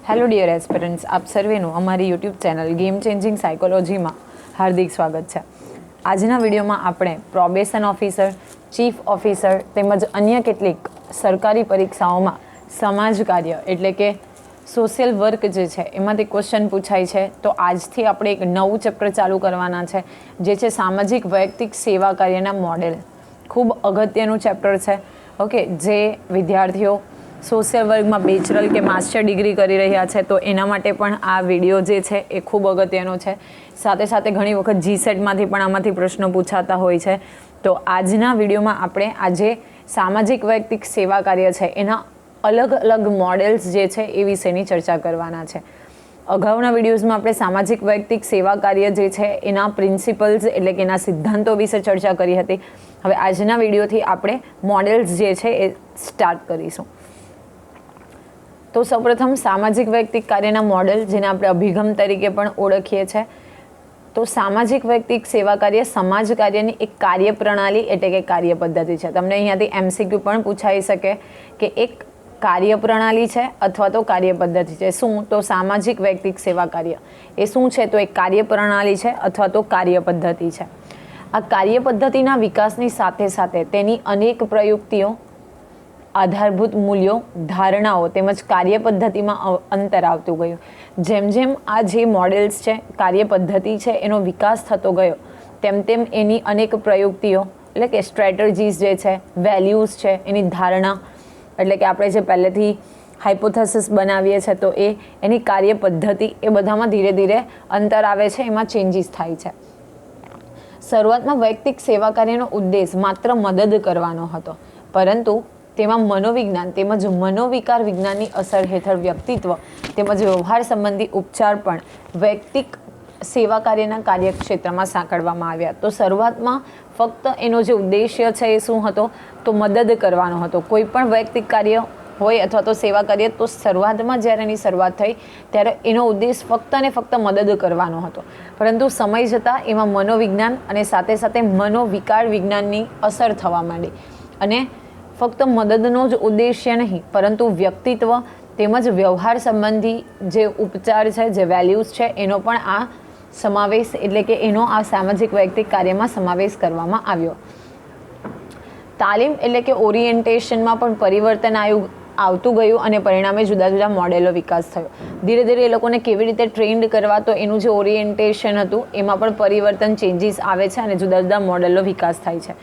Hello dear aspirants, આપ સર્વેનું અમારી YouTube channel game changing સાયકોલોજીમાં હાર્દિક સ્વાગત છે. આજના વિડીયોમાં આપણે પ્રોબેશન ઓફિસર, ચીફ ઓફિસર તેમજ અન્ય કેટલીક સરકારી પરીક્ષાઓમાં સમાજ કાર્ય એટલે કે સોશિયલ વર્ક જે છે એમાંથી ક્વેશ્ચન પૂછાય છે. તો આજથી આપણે એક નવું ચેપ્ટર ચાલુ કરવાના છે, જે છે સામાજિક વૈયક્તિક સેવા કાર્યના મોડેલ. ખૂબ અગત્યનું ચેપ્ટર છે. ઓકે, જે વિદ્યાર્થીઓ સોશિયલ વર્કમાં બેચરલ કે માસ્ટર ડિગ્રી કરી રહ્યા છે તો એના માટે પણ આ વિડીયો જે છે એ ખૂબ અગત્યનો છે. સાથે સાથે ઘણી વખત જીસેટમાંથી પણ આમાંથી પ્રશ્નો પૂછાતા હોય છે. તો આજના વિડીયોમાં આપણે આજે સામાજિક વૈયક્તિક સેવા કાર્ય છે એના અલગ અલગ મોડેલ્સ જે છે એ વિશેની ચર્ચા કરવાના છે. અગાઉના વિડીયોઝમાં આપણે સામાજિક વૈયક્તિક સેવા કાર્ય જે છે એના પ્રિન્સિપલ્સ એટલે કે એના સિદ્ધાંતો વિશે ચર્ચા કરી હતી. હવે આજના વિડીયોથી આપણે મોડેલ્સ જે છે એ સ્ટાર્ટ કરીશું. તો સૌપ્રથમ સામાજિક વૈયક્તિક કાર્યના મોડેલ, જેને આપણે અભિગમ તરીકે પણ ઓળખીએ છીએ. તો સામાજિક વૈયક્તિક સેવા કાર્ય સમાજ કાર્યની એક કાર્ય પ્રણાલી એટલે કે કાર્ય પદ્ધતિ છે. તમને અહીંયાથી MCQ પણ પૂછાઈ શકે કે એક કાર્ય પ્રણાલી છે અથવા તો કાર્ય પદ્ધતિ છે. શું? તો સામાજિક વૈયક્તિક સેવા કાર્ય એ શું છે? તો એક કાર્ય પ્રણાલી છે અથવા તો કાર્ય પદ્ધતિ છે. આ કાર્ય પદ્ધતિના વિકાસની સાથે સાથે તેની અનેક પ્રયુક્તિઓ, આધારભૂત મૂલ્યો, ધારણાઓ તેમજ કાર્ય પદ્ધતિમાં અંતર આવતું ગયું. જેમ જેમ આ જે મોડેલ્સ છે, કાર્ય પદ્ધતિ છે, એનો વિકાસ થતો ગયો તેમ તેમ એની અનેક પ્રયુક્તિઓ એટલે કે સ્ટ્રેટર્જીસ જે છે, વેલ્યુઝ છે, એની ધારણા એટલે કે આપણે જે પહેલેથી હાઇપોથેસિસ બનાવીએ છીએ તો એની કાર્ય પદ્ધતિ એ બધામાં ધીરે ધીરે અંતર આવે છે, એમાં ચેન્જીસ થાય છે. શરૂઆતમાં વૈયક્તિક સેવા કાર્યનો ઉદ્દેશ માત્ર મદદ કરવાનો હતો, પરંતુ તેમાં મનોવિજ્ઞાન તેમજ મનોવિકાર વિજ્ઞાનની અસર હેઠળ વ્યક્તિત્વ તેમજ વ્યવહાર સંબંધી ઉપચાર પણ વૈયક્તિક સેવા કાર્યના કાર્યક્ષેત્રમાં સાંકળવામાં આવ્યા. તો શરૂઆતમાં ફક્ત એનો જે ઉદ્દેશ્ય છે એ શું હતો? તો મદદ કરવાનો હતો. કોઈ પણ વૈયક્તિક કાર્ય હોય અથવા તો સેવા કાર્ય, તો શરૂઆતમાં જ્યારે એની શરૂઆત થઈ ત્યારે એનો ઉદ્દેશ ફક્ત ને ફક્ત મદદ કરવાનો હતો. પરંતુ સમય જતાં એમાં મનોવિજ્ઞાન અને સાથે સાથે મનોવિકાર વિજ્ઞાનની અસર થવા માંડી અને ફક્ત મદદનો જ ઉદ્દેશ્ય નહીં, પરંતુ વ્યક્તિત્વ તેમજ વ્યવહાર સંબંધી જે ઉપચાર છે, જે વેલ્યુઝ છે, એનો પણ આ સમાવેશ એટલે કે એનો આ સામાજિક વૈયક્તિક કાર્યમાં સમાવેશ કરવામાં આવ્યો. તાલીમ એટલે કે ઓરિએન્ટેશનમાં પણ પરિવર્તન આવતું ગયું અને પરિણામે જુદા જુદા મોડેલો વિકાસ થયો. ધીરે ધીરે એ લોકોને કેવી રીતે ટ્રેન્ડ કરવા, તો એનું જે ઓરિએન્ટેશન હતું એમાં પણ પરિવર્તન, ચેન્જીસ આવે છે અને જુદા જુદા મોડેલો વિકાસ થાય છે.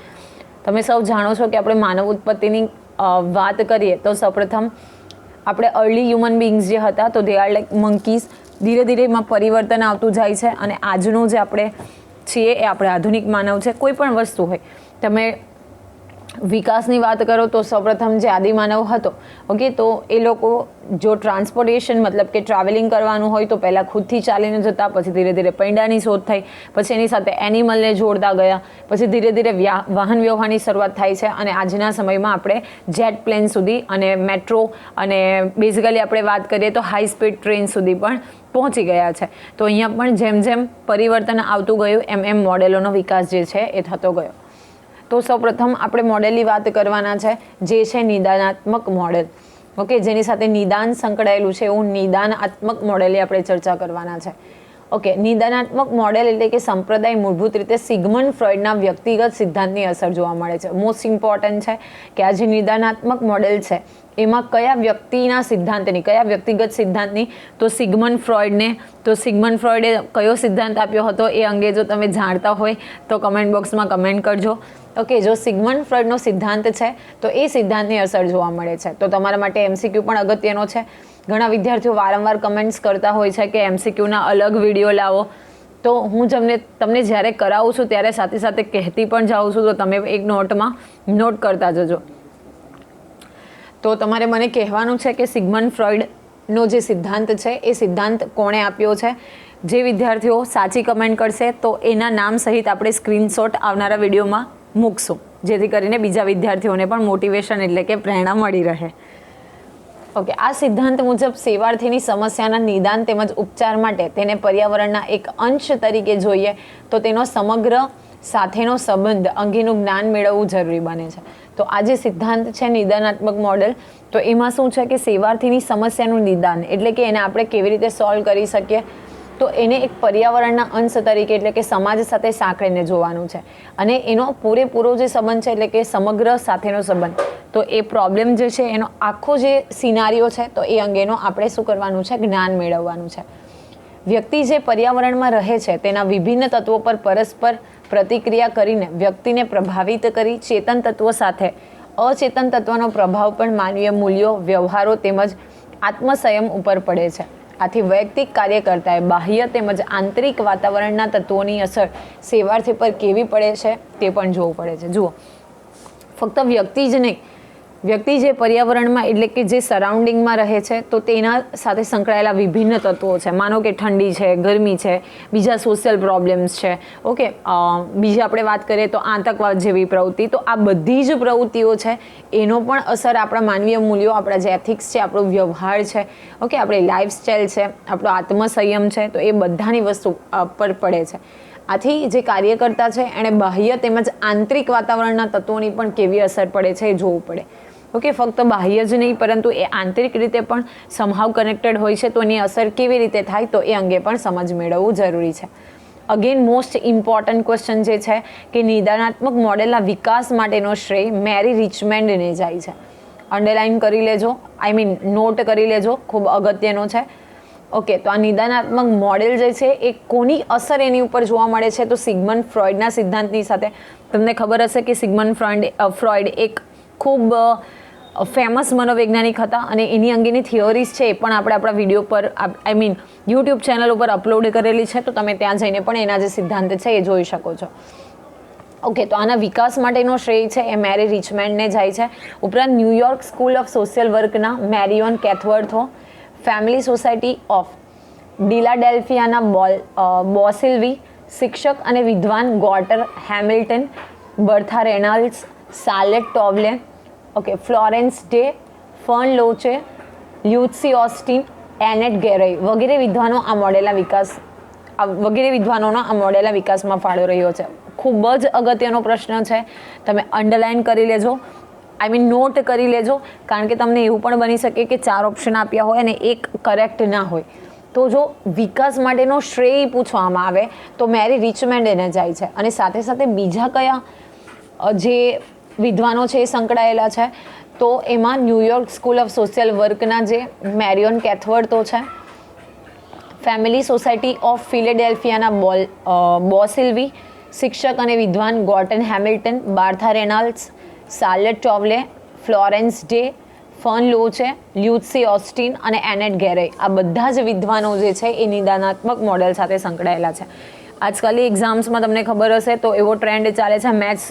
તમે સૌ જાણો છો કે આપણે માનવ ઉત્પત્તિની વાત કરીએ તો સૌપ્રથમ આપણે અર્લી હ્યુમન બીંગ્સ જે હતા તો દે આર લાઈક મંકીઝ. ધીરે ધીરે એમાં પરિવર્તન આવતું જાય છે અને આજનું જે આપણે છીએ એ આપણે આધુનિક માનવ છે. કોઈ પણ વસ્તુ હોય, તમે વિકાસની વાત કરો તો સૌપ્રથમ જે આદિમાનવ હતો, ઓકે, તો એ લોકો જો ટ્રાન્સપોર્ટેશન મતલબ કે ટ્રાવેલિંગ કરવાનું હોય તો પહેલાં ખુદથી ચાલીને જતા, પછી ધીરે ધીરે પૈંડાની શોધ થઈ, પછી એની સાથે એનિમલને જોડતા ગયા, પછી ધીરે ધીરે વાહન વ્યવહારની શરૂઆત થાય છે અને આજના સમયમાં આપણે જેટ પ્લેન સુધી અને મેટ્રો અને બેઝિકલી આપણે વાત કરીએ તો હાઈ સ્પીડ ટ્રેન સુધી પણ પહોંચી ગયા છે. તો અહીંયા પણ જેમ જેમ પરિવર્તન આવતું ગયું એમ એમ મોડેલોનો વિકાસ જે છે એ થતો ગયો. તો સૌપ્રથમ આપણે મોડેલની વાત કરવાના છે, જે છે નિદાનાત્મક મોડેલ. ઓકે, જેની સાથે નિદાન સંકળાયેલું છે એવું નિદાનાત્મક મોડેલની આપણે ચર્ચા કરવાના છે. ઓકે, નિદાનાત્મક મોડેલ એટલે કે સંપ્રદાય મૂળભૂત રીતે સિગમન્ડ ફ્રોઈડના વ્યક્તિગત સિદ્ધાંતની અસર જોવા મળે છે. મોસ્ટ ઇમ્પોર્ટન્ટ છે કે આ જે નિદાનાત્મક મોડેલ છે એમાં કયા વ્યક્તિના સિદ્ધાંતની, કયા વ્યક્તિગત સિદ્ધાંતની? તો સિગમન્ડ ફ્રોઈડને. તો સિગમન્ડ ફ્રોઈડે કયો સિદ્ધાંત આપ્યો હતો એ અંગે જો તમે જાણતા હોય તો કમેન્ટ બોક્સમાં કમેન્ટ કરજો. ઓકે, જો સિગમન્ડ ફ્રોઈડનો સિદ્ધાંત છે તો એ સિદ્ધાંતની અસર જોવા મળે છે. તો તમારા માટે MCQ પણ અગત્યનો છે. ઘણા વિદ્યાર્થીઓ વારંવાર કમેન્ટ્સ કરતા હોય છે કે MCQના અલગ વિડીયો લાવો. તો હું તમને જ્યારે કરાવું છું ત્યારે સાથે સાથે કહેતી પણ જાઉં છું, તો તમે એક નોટમાં નોટ કરતા જજો. તો તમારે મને કહેવાનું છે કે સિગમન્ડ ફ્રોઈડનો જે સિદ્ધાંત છે એ સિદ્ધાંત કોણે આપ્યો છે. જે વિદ્યાર્થીઓ સાચી કમેન્ટ કરશે તો એના નામ સહિત આપણે સ્ક્રીનશોટ આવનારા વિડીયોમાં મૂકશું, જેથી કરીને બીજા વિદ્યાર્થીઓને પણ મોટિવેશન એટલે કે પ્રેરણા મળી રહે. ઓકે, આ સિદ્ધાંત મુજબ સેવાર્થીની સમસ્યાના નિદાન તેમજ ઉપચાર માટે તેને પર્યાવરણના એક અંશ તરીકે જોઈએ તો તેનો સમગ્ર સાથેનો સંબંધ અંગેનું જ્ઞાન મેળવવું જરૂરી બને છે. તો આ જે સિદ્ધાંત છે નિદાનાત્મક મોડેલ, તો એમાં શું છે કે સેવાર્થીની સમસ્યાનું નિદાન એટલે કે એને આપણે કેવી રીતે સોલ્વ કરી શકીએ, તો એને એક પર્યાવરણના અંશ તરીકે એટલે કે સમાજ સાથે સાંકળીને જોવાનું છે. અને એનો પૂરેપૂરો જે સંબંધ છે એટલે કે સમગ્ર સાથેનો સંબંધ, તો એ પ્રોબ્લેમ જે છે એનો આખો જે સિનારીઓ છે તો એ અંગેનો આપણે શું કરવાનું છે, જ્ઞાન મેળવવાનું છે. વ્યક્તિ જે પર્યાવરણમાં રહે છે તેના વિભિન્ન તત્વો પર પરસ્પર પ્રતિક્રિયા કરીને વ્યક્તિને પ્રભાવિત કરી ચેતન તત્વો સાથે અચેતન તત્વનો પ્રભાવ પણ માનવીય મૂલ્યો, વ્યવહારો તેમજ આત્મસંયમ ઉપર પડે છે. આથી વૈયક્તિક કાર્યકર્તાએ બાહ્ય તેમજ આંતરિક વાતાવરણના તત્વોની અસર સેવાર્થી પર કેવી પડે છે તે પણ જોવું પડે છે. જુઓ, ફક્ત વ્યક્તિ જ નહીં, વ્યક્તિ જે પર્યાવરણમાં એટલે કે જે સરાઉન્ડિંગમાં રહે છે તો તેના સાથે સંકળાયેલા વિભિન્ન તત્વો છે. માનો કે ઠંડી છે, ગરમી છે, બીજા સોશિયલ પ્રોબ્લેમ્સ છે, ઓકે, બીજી આપણે વાત કરીએ તો આતંકવાદ જેવી પ્રવૃત્તિ, તો આ બધી જ પ્રવૃત્તિઓ છે એનો પણ અસર આપણા માનવીય મૂલ્યો, આપણા જે એથિક્સ છે, આપણો વ્યવહાર છે, ઓકે, આપણી લાઈફસ્ટાઈલ છે, આપણો આત્મસંયમ છે, તો એ બધાની વસ્તુ પર પડે છે. આથી જે કાર્યકર્તા છે એણે બાહ્ય તેમજ આંતરિક વાતાવરણના તત્વોની પણ કેવી અસર પડે છે એ જોવું પડે. ઓકે, ફક્ત બાહ્ય જ નહીં પરંતુ એ આંતરિક રીતે પણ સમહાવ કનેક્ટેડ હોય છે, તો એની અસર કેવી રીતે થાય તો એ અંગે પણ સમજ મેળવવું જરૂરી છે. અગેન મોસ્ટ ઇમ્પોર્ટન્ટ ક્વેશ્ચન જે છે કે નિદાનાત્મક મોડેલના વિકાસ માટેનો શ્રેય મેરી રિચમેન્ડને જાય છે. અંડરલાઇન કરી લેજો, નોટ કરી લેજો, ખૂબ અગત્યનો છે. ઓકે, તો આ નિદાનાત્મક મોડેલ જે છે એ કોની અસર એની ઉપર જોવા મળે છે, તો સિગ્મન્ડ ફ્રોઇડના સિદ્ધાંતની સાથે. તમને ખબર હશે કે સિગ્મન્ડ ફ્રોઇડ એક ખૂબ ફેમસ મનોવૈજ્ઞાનિક હતા અને એની અંગેની થિયોરીઝ છે એ પણ આપણે આપણા વિડીયો પર યુટ્યુબ ચેનલ ઉપર અપલોડ કરેલી છે, તો તમે ત્યાં જઈને પણ એના જે સિદ્ધાંત છે એ જોઈ શકો છો. ઓકે, તો આના વિકાસ માટેનો શ્રેય છે એ મેરી રિચમેન્ડને જાય છે. ઉપરાંત ન્યુયોર્ક સ્કૂલ ઓફ સોશિયલ વર્કના મેરિયોન કેથવર્થો, ફેમિલી સોસાયટી ઓફ ડિલાડેલ્ફિયાના બોસિલ્વી, શિક્ષક અને વિદ્વાન Gordon Hamilton, Bertha Reynolds, Charlotte Towle, okay, Florence Day, Fern લોચે, લ્યુસી ઓસ્ટિન, એનેટ ગેરય વગેરે વિદ્વાનો આ મોડેલના વિકાસમાં ફાળો રહ્યો છે. ખૂબ જ અગત્યનો પ્રશ્ન છે, તમે અંડરલાઇન કરી લેજો, નોટ કરી લેજો, કારણ કે તમને એવું પણ બની શકે કે 4 ઓપ્શન આપ્યા હોય અને એક કરેક્ટ ના હોય. તો જો વિકાસ માટેનો શ્રેય પૂછવામાં આવે તો મેરી રિચમેન્ડ એને જાય છે. અને સાથે સાથે બીજા કયા જે વિદ્વાનો છે એ સંકળાયેલા છે, તો એમાં ન્યુયોર્ક સ્કૂલ ઓફ સોશિયલ વર્કના જે મેરિયોન કેથવર્થો છે, ફેમિલી સોસાયટી ઓફ ફિલેડેલ્ફિયાના બોસિલ્વી, શિક્ષક અને વિદ્વાન Gordon Hamilton, Bertha Reynolds, Charlotte Towle, Florence Day, Fern લોચે, લ્યુસી ઓસ્ટિન અને એનેટ ગેરય, આ બધા જ વિદ્વાનો જે છે એ નિદાનાત્મક મોડેલ સાથે સંકળાયેલા છે. આજકાલની એક્ઝામ્સમાં તમને ખબર હશે તો એવો ટ્રેન્ડ ચાલે છે મેથ્સ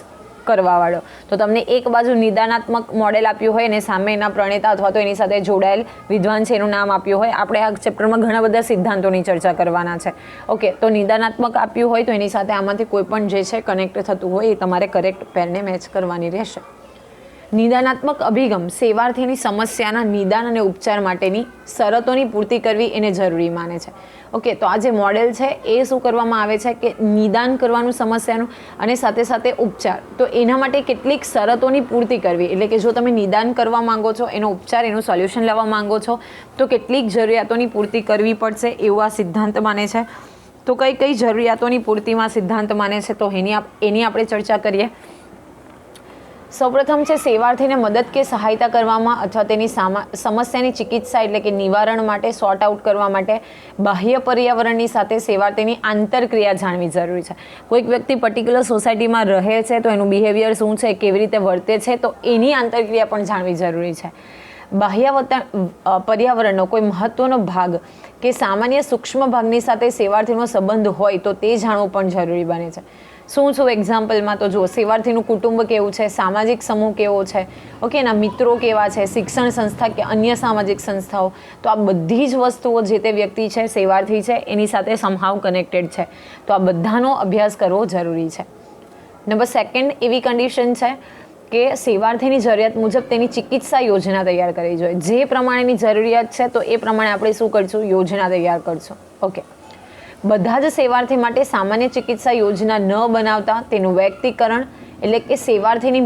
કરવાવાળો, તો તમને એક બાજુ નિદાનાત્મક મોડેલ આપ્યું હોય અને સામે એના પ્રણેતા અથવા તો એની સાથે જોડાયેલ વિદ્વાન છે એનું નામ આપ્યું હોય. આપણે આ ચેપ્ટરમાં ઘણા બધા સિદ્ધાંતોની ચર્ચા કરવાના છે. ઓકે, તો નિદાનાત્મક આપ્યું હોય તો એની સાથે આમાંથી કોઈ પણ જે છે કનેક્ટ થતું હોય એ તમારે કરેક્ટ પેરને મેચ કરવાની રહેશે. નિદાનાત્મક અભિગમ સેવાર્થીની સમસ્યાના નિદાન અને ઉપચાર માટેની શરતોની પૂર્તિ કરવી એને જરૂરી માને છે. ઓકે, તો આ જે મોડેલ છે એ શું કરવામાં આવે છે કે નિદાન કરવાનું સમસ્યાનું અને સાથે સાથે ઉપચાર, તો એના માટે કેટલીક શરતોની પૂર્તિ કરવી, એટલે કે જો તમે નિદાન કરવા માંગો છો, એનો ઉપચાર, એનું સોલ્યુશન લાવવા માંગો છો તો કેટલીક જરૂરિયાતોની પૂર્તિ કરવી પડશે એવું આ સિદ્ધાંત માને છે. તો કઈ કઈ જરૂરિયાતોની પૂર્તિમાં સિદ્ધાંત માને છે તો એની આપણે ચર્ચા કરીએ. સૌપ્રથમ છે સેવાર્થીને મદદ કે સહાયતા કરવામાં અથવા તેની સમસ્યાની ચિકિત્સા એટલે કે નિવારણ માટે, સોર્ટ આઉટ કરવા માટે બાહ્ય પર્યાવરણની સાથે સેવાર્થીની આંતરક્રિયા જાણવી જરૂરી છે. કોઈક વ્યક્તિ પર્ટિક્યુલર સોસાયટીમાં રહે છે તો એનું બિહેવિયર શું છે, કેવી રીતે વર્તે છે, તો એની આંતરક્રિયા પણ જાણવી જરૂરી છે. બાહ્ય પર્યાવરણનો કોઈ મહત્વનો ભાગ કે સામાન્ય સૂક્ષ્મ ભાગની સાથે સેવાર્થીનો સંબંધ હોય તો તે જાણવું પણ જરૂરી બને છે. શું છું એક્ઝામ્પલમાં તો જુઓ, સેવાર્થીનું કુટુંબ કેવું છે, સામાજિક સમૂહ કેવો છે, ઓકે, એના મિત્રો કેવા છે, શિક્ષણ સંસ્થા કે અન્ય સામાજિક સંસ્થાઓ, તો આ બધી જ વસ્તુઓ જે તે વ્યક્તિ છે, સેવાર્થી છે, એની સાથે સમહાવ કનેક્ટેડ છે, તો આ બધાનો અભ્યાસ કરવો જરૂરી છે. નંબર 2 એવી કન્ડિશન છે કે સેવાર્થીની જરૂરિયાત મુજબ તેની ચિકિત્સા યોજના તૈયાર કરવી જોઈએ. જે પ્રમાણેની જરૂરિયાત છે તો એ પ્રમાણે આપણે શું કરશું, યોજના તૈયાર કરશું. ઓકે, બધા જ સેવાર્થી માટે સામાન્ય ચિકિત્સા યોજના ન બનાવતા તેનું વૈયક્તિકરણ એટલે કે સેવાર્થીની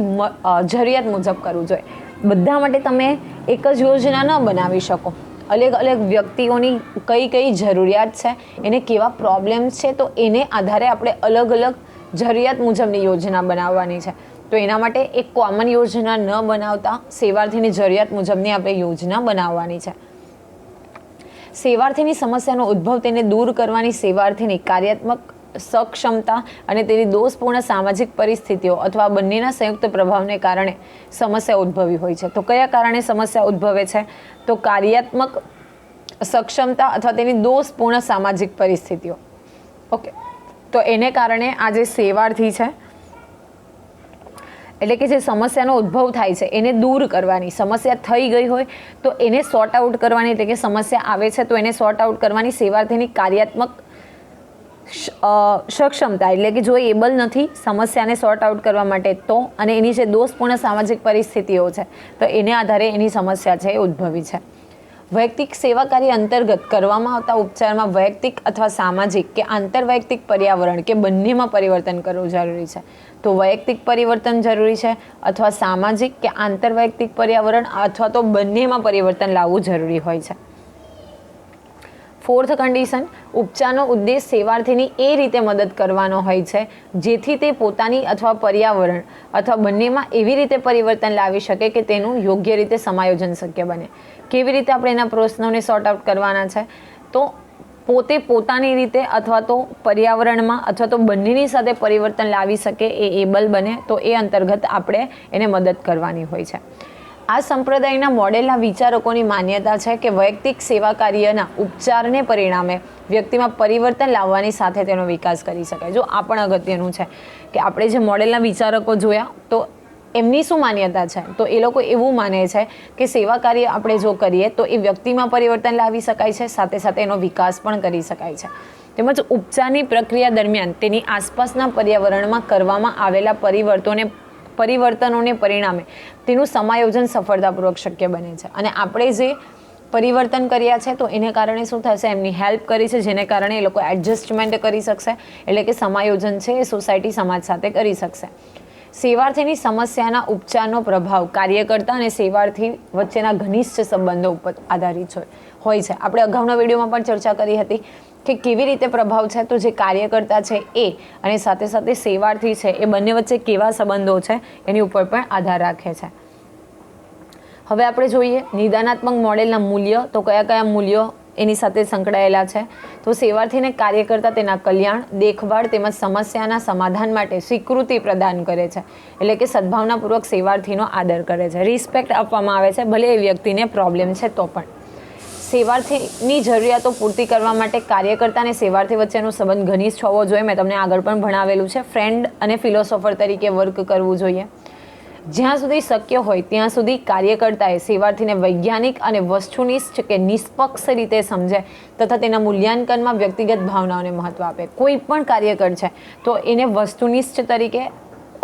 જરૂરિયાત મુજબ કરવું જોઈએ. બધા માટે તમે એક જ યોજના ન બનાવી શકો. અલગ અલગ વ્યક્તિઓની કઈ કઈ જરૂરિયાત છે, એને કેવા પ્રોબ્લેમ્સ છે, તો એને આધારે આપણે અલગ અલગ જરૂરિયાત મુજબની યોજના બનાવવાની છે. તો એના માટે એક કોમન યોજના ન બનાવતા સેવાર્થીની જરૂરિયાત મુજબની આપણે યોજના બનાવવાની છે. સેવાર્થીની સમસ્યાનો ઉદ્ભવ તેને દૂર કરવાની સેવાર્થીની કાર્યાત્મક સક્ષમતા અને તેની દોષપૂર્ણ સામાજિક પરિસ્થિતિઓ અથવા બંનેના સંયુક્ત પ્રભાવને કારણે સમસ્યા ઉદ્ભવી હોય છે. તો કયા કારણે સમસ્યા ઉદ્ભવે છે? તો કાર્યાત્મક સક્ષમતા અથવા તેની દોષપૂર્ણ સામાજિક પરિસ્થિતિઓ. ઓકે, તો એને કારણે આ જે સેવાર્થી છે એટલે કે જે સમસ્યાનો ઉદ્ભવ થાય છે એને દૂર કરવાની, સમસ્યા થઈ ગઈ હોય તો એને સોર્ટ આઉટ કરવાની, એટલે કે સમસ્યા આવે છે તો એને સોર્ટ આઉટ કરવાની સેવાર્થીની કાર્યાત્મક સક્ષમતા, એટલે કે જો એબલ નથી સમસ્યાને સોર્ટ આઉટ કરવા માટે તો, અને એની જે દોષપૂર્ણ સામાજિક પરિસ્થિતિઓ છે તો એને આધારે એની સમસ્યા છે એ ઉદ્ભવી છે. વૈયક્તિક સેવા કાર્ય અંતર્ગત કરવામાં આવતા ઉપચારમાં વૈયક્તિક અથવા સામાજિક કે આંતરવૈયક્તિક પર્યાવરણ કે બંનેમાં પરિવર્તન કરવું જરૂરી છે. તો વૈયક્તિક પરિવર્તન જરૂરી છે અથવા સામાજિક કે આંતરવૈયક્તિક પર્યાવરણ અથવા તો બંનેમાં પરિવર્તન લાવવું જરૂરી હોય છે. ફોર્થ કન્ડિશન, ઉપચારનો ઉદ્દેશ સેવાર્થીની એ રીતે મદદ કરવાનો હોય છે જેથી તે પોતાની અથવા પર્યાવરણ અથવા બંનેમાં એવી રીતે પરિવર્તન લાવી શકે કે તેનું યોગ્ય રીતે સમાયોજન શક્ય બને. કેવી રીતે આપણે એના પ્રશ્નોને સોર્ટ આઉટ કરવાના છે? તો પોતે પોતાની રીતે અથવા તો પર્યાવરણમાં અથવા તો બંનેની સાથે પરિવર્તન લાવી શકે એ એબલ બને, તો એ અંતર્ગત આપણે એને મદદ કરવાની હોય છે. આ સંપ્રદાયના મોડેલના વિચારકોની માન્યતા છે કે વૈયક્તિક સેવા કાર્યના ઉપચારને પરિણામે વ્યક્તિમાં પરિવર્તન લાવવાની સાથે તેનો વિકાસ કરી શકાય. જો આ પણ અગત્યનું છે કે આપણે જે મોડેલના વિચારકો જોયા તો એમની શું માન્યતા છે? તો એ લોકો એવું માને છે કે સેવા કાર્ય આપણે જો કરીએ તો એ વ્યક્તિમાં પરિવર્તન લાવી શકાય છે, સાથે સાથે એનો વિકાસ પણ કરી શકાય છે. તેમજ ઉપચારની પ્રક્રિયા દરમિયાન તેની આસપાસના પર્યાવરણમાં કરવામાં આવેલા પરિવર્તનોને પરિણામે તેનું સમાયોજન સફળતાપૂર્વક શક્ય બને છે. અને આપણે જે પરિવર્તન કર્યા છે તો એને કારણે શું થશે? એમની હેલ્પ કરી છે, જેને કારણે એ લોકો એડજસ્ટમેન્ટ કરી શકશે, એટલે કે સમાયોજન છે એ સોસાયટી સમાજ સાથે કરી શકશે. સેવાર્થીની સમસ્યાના ઉપચારનો પ્રભાવ કાર્યકર્તા અને સેવાર્થી વચ્ચેના ઘનિષ્ઠ સંબંધો ઉપર આધારિત હોય છે. આપણે અગાઉના વિડીયોમાં પણ ચર્ચા કરી હતી કે કેવી રીતે પ્રભાવ છે. તો જે કાર્યકર્તા છે એ અને સાથે સાથે સેવાર્થી છે એ બંને વચ્ચે કેવા સંબંધો છે એની ઉપર પણ આધાર રાખે છે. હવે આપણે જોઈએ નિદાનાત્મક મોડેલના મૂલ્ય. તો કયા કયા મૂલ્યો એની સાથે સંકળાયેલા છે? તો સેવાર્થીને કાર્યકર્તા તેના કલ્યાણ, દેખભાળ તેમજ સમસ્યાના સમાધાન માટે સ્વીકૃતિ પ્રદાન કરે છે, એટલે કે સદભાવનાપૂર્વક સેવાર્થીનો આદર કરે છે, રિસ્પેક્ટ આપવામાં આવે છે, ભલે એ વ્યક્તિને પ્રોબ્લેમ છે તો પણ. સેવાર્થીની જરૂરિયાતો પૂર્તિ કરવા માટે કાર્યકર્તા અને સેવાર્થી વચ્ચેનો સંબંધ ઘનિષ્ઠ હોવો જોઈએ. મેં તમને આગળ પણ ભણાવેલું છે. ફ્રેન્ડ અને ફિલોસોફર તરીકે વર્ક કરવું જોઈએ. જ્યાં સુધી શક્ય હોય ત્યાં સુધી કાર્યકર્તાએ સેવાર્થીને વૈજ્ઞાનિક અને વસ્તુનિષ્ઠ કે નિષ્પક્ષ રીતે સમજે તથા તેના મૂલ્યાંકનમાં વ્યક્તિગત ભાવનાઓને મહત્વ આપે. કોઈ પણ કાર્યકર છે તો એને વસ્તુનિષ્ઠ તરીકે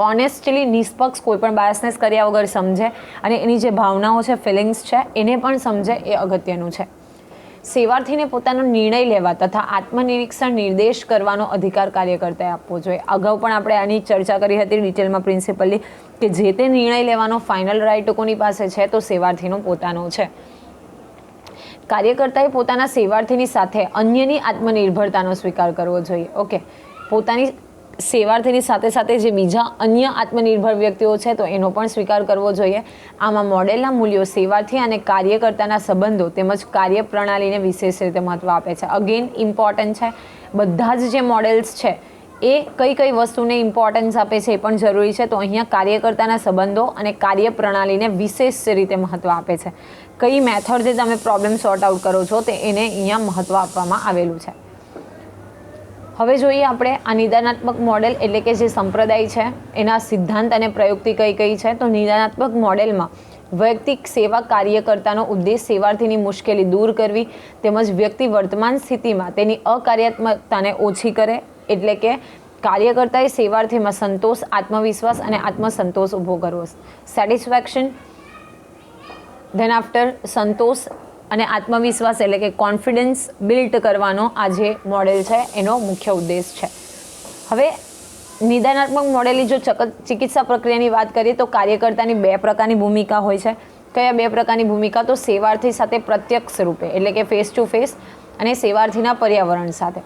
ઓનેસ્ટલી, નિષ્પક્ષ, કોઈ પણ બાયસનેસ કર્યા વગર સમજે અને એની જે ભાવનાઓ છે, ફિલિંગ્સ છે એને પણ સમજે, એ અગત્યનું છે. સેવાર્થીને પોતાનો નિર્ણય લેવા તથા આત્મનિરીક્ષણ નિર્દેશ કરવાનો અધિકાર કાર્યકર્તાએ આપવો જોઈએ. અગાઉ પણ આપણે આની ચર્ચા કરી હતી ડિટેલમાં પ્રિન્સિપલી કે જે તે નિર્ણય લેવાનો ફાઇનલ રાઇટ કોની પાસે છે? તો સેવાર્થીનો પોતાનો છે. કાર્યકર્તાએ પોતાના સેવાર્થીની સાથે અન્યની આત્મનિર્ભરતાનો સ્વીકાર કરવો જોઈએ. ઓકે, પોતાની સેવાર્થીની સાથે સાથે જે બીજા અન્ય આત્મનિર્ભર વ્યક્તિઓ છે તો એનો પણ સ્વીકાર કરવો જોઈએ. આમાં મોડેલના મૂલ્યો સેવાર્થી અને કાર્યકર્તાના સંબંધો તેમજ કાર્યપ્રણાલીને વિશેષ રીતે મહત્વ આપે છે. અગેન ઇમ્પોર્ટન્ટ છે. બધા જ જે મોડેલ્સ છે એ કઈ કઈ વસ્તુને ઇમ્પોર્ટન્સ આપે છે એ પણ જરૂરી છે. તો અહીંયા કાર્યકર્તાના સંબંધો અને કાર્યપ્રણાલીને વિશેષ રીતે મહત્વ આપે છે. કઈ મેથડથી તમે પ્રોબ્લેમ સોર્ટ આઉટ કરો છો તે એને અહીંયા મહત્વ આપવામાં આવેલું છે. હવે જોઈએ આપણે આ નિદાનાત્મક મોડેલ એટલે કે જે સંપ્રદાય છે એના સિદ્ધાંત અને પ્રયુક્તિ કઈ કઈ છે. તો નિદાનાત્મક મોડેલમાં વૈયક્તિક સેવા કાર્યકર્તાનો ઉદ્દેશ સેવાર્થીની મુશ્કેલી દૂર કરવી તેમજ વ્યક્તિ વર્તમાન સ્થિતિમાં તેની અકાર્યાત્મકતાને ઓછી કરે, એટલે કે કાર્યકર્તાએ સેવાર્થીમાં સંતોષ, આત્મવિશ્વાસ અને આત્મસંતોષ ઊભો કરવો. સેટિસ્ફેક્શન, ધેન આફ્ટર સંતોષ અને આત્મવિશ્વાસ એટલે કે કોન્ફિડન્સ બિલ્ડ કરવાનો આ જે મોડેલ છે એનો મુખ્ય ઉદ્દેશ છે. હવે નિદાનાત્મક મોડેલની જો ચિકિત્સા પ્રક્રિયાની વાત કરીએ તો કાર્યકર્તાની 2 પ્રકારની ભૂમિકા હોય છે. કયા 2 પ્રકારની ભૂમિકા? તો સેવાર્થી સાથે પ્રત્યક્ષ રૂપે એટલે કે ફેસ ટુ ફેસ અને સેવાર્થીના પર્યાવરણ સાથે.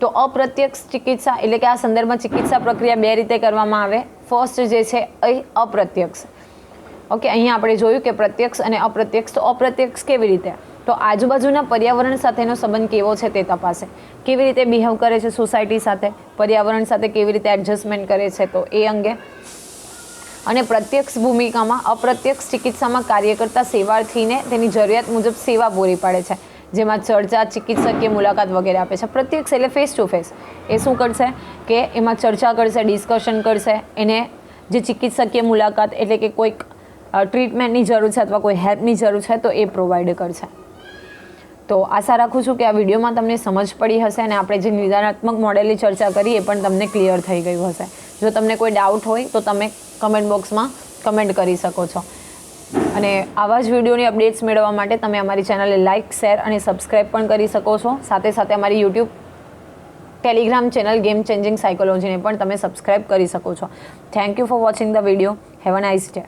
તો અપ્રત્યક્ષ ચિકિત્સા એટલે કે આ સંદર્ભમાં ચિકિત્સા પ્રક્રિયા 2 રીતે કરવામાં આવે. ફર્સ્ટ જે છે એ અપ્રત્યક્ષ. ઓકે, અહીંયા આપણે જોયું કે પ્રત્યક્ષ અને અપ્રત્યક્ષ. તો અપ્રત્યક્ષ કેવી રીતે? તો આજુબાજુના પર્યાવરણ સાથેનો સંબંધ કેવો છે તે તપાસે. કેવી રીતે બિહેવ કરે છે સોસાયટી સાથે, પર્યાવરણ સાથે કેવી રીતે એડજસ્ટમેન્ટ કરે છે, તો એ અંગે. અને પ્રત્યક્ષ ભૂમિકામાં અપ્રત્યક્ષ ચિકિત્સામાં કાર્યકર્તા સેવાર્થીને તેની જરૂરિયાત મુજબ સેવા પૂરી પાડે છે, જેમાં ચર્ચા, ચિકિત્સકીય મુલાકાત વગેરે આપે છે. પ્રત્યક્ષ એટલે ફેસ ટુ ફેસ. એ શું કરશે કે એમાં ચર્ચા કરશે, ડિસ્કશન કરશે, એને જે ચિકિત્સકીય મુલાકાત એટલે કે કોઈક ટ્રીટમેન્ટની જરૂર છે અથવા કોઈ હેલ્પની જરૂર છે તો એ પ્રોવાઈડ કરશે. તો આશા રાખું છું કે આ વિડીયોમાં તમને સમજ પડી હશે અને આપણે જે નિદાનાત્મક મોડેલની ચર્ચા કરી એ પણ તમને ક્લિયર થઈ ગયું હશે. જો તમને કોઈ ડાઉટ હોય તો તમે કમેન્ટ બોક્સમાં કમેન્ટ કરી શકો છો. અને આવા જ વિડીયોની અપડેટ્સ મેળવવા માટે તમે અમારી ચેનલને લાઇક, શેર અને સબસ્ક્રાઈબ પણ કરી શકો છો. સાથે સાથે અમારી YouTube, Telegram channel game changing સાયકોલોજીને પણ તમે સબસ્ક્રાઈબ કરી શકો છો. Thank you for watching the video. Have a nice day.